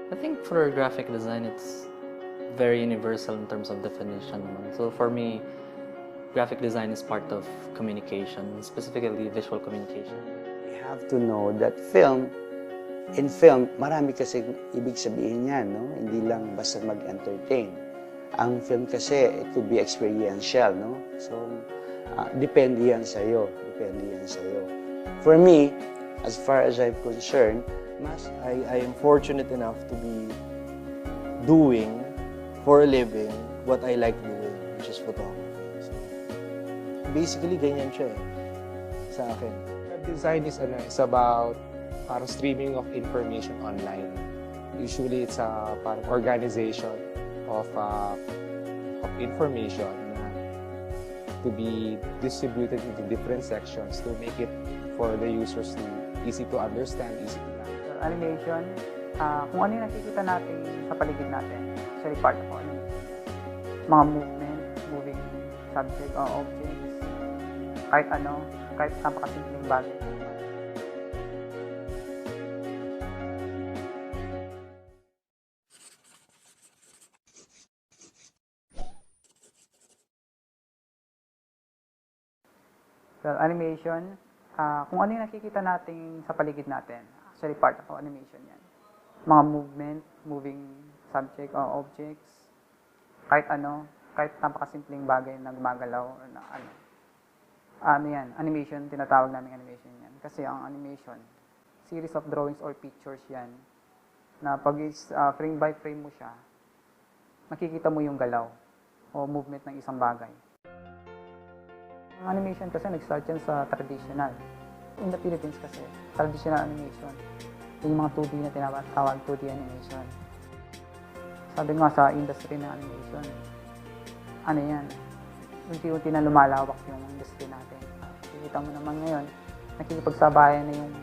I think for graphic design, it's very universal in terms of definition. So for me, graphic design is part of communication, specifically visual communication. We have to know that in film, marami kasi ibig sabihin yan, no? Hindi lang basta mag-entertain. Ang film kasi, it could be experiential, no? So, depende yan sa'yo. For me, as far as I'm concerned, I am fortunate enough to be doing for a living what I like doing, which is photography. So, basically, ganyan siya sa akin. Web design is about parang streaming of information online. Usually, it's a parang organization of information na to be distributed into different sections to make it for the users to easy to understand, easy to manage. Animation, kung ano yung nakikita natin sa paligid natin, actually part of animation. Mga movement, moving subject or objects, kahit napakasimpleng bagay. Well, animation, kung ano yung nakikita natin sa paligid natin, actually part of animation yan. Mga movement, moving subject or objects, kahit napakasimpleng bagay na gumagalaw or na yan, animation, tinatawag namin animation yan. Kasi ang animation, series of drawings or pictures yan, na pag frame by frame mo siya, makikita mo yung galaw o movement ng isang bagay. Ang animation kasi nag-start yan sa traditional. In the Philippines kasi, traditional animation. Yung mga 2D na tinatawag 2D animation. Sabi nga sa industry ng animation, ano yan, unti-unti na lumalawak yung industry natin. Kikita mo naman ngayon, nakikipagsabayan na yung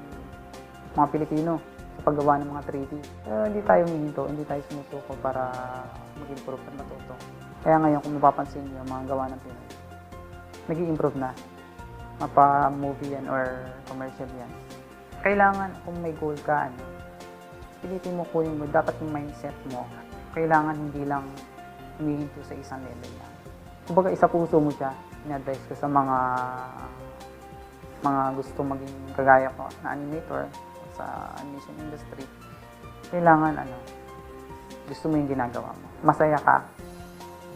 mga Pilipino sa paggawa ng mga 3D. Pero hindi tayo humihinto, hindi tayo sumusuko para mag-improve at matuto. Kaya ngayon, kung mapapansin niyo, mga gawa ng Pinoy, nag-i-improve na. Mapa-movie yan or commercial yan. Kailangan, kung may goal ka, pilitin mo kunin mo, dapat yung mindset mo, kailangan hindi lang humihinto sa isang level lang. Kumbaga, isa puso mo siya, in-advise ko sa mga gusto maging kagaya ko na animator sa animation industry. Kailangan, gusto mo yung ginagawa mo. Masaya ka.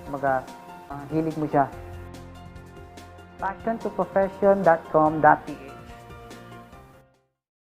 Kumbaga, hilig mo siya. passiontoprofession.com.ph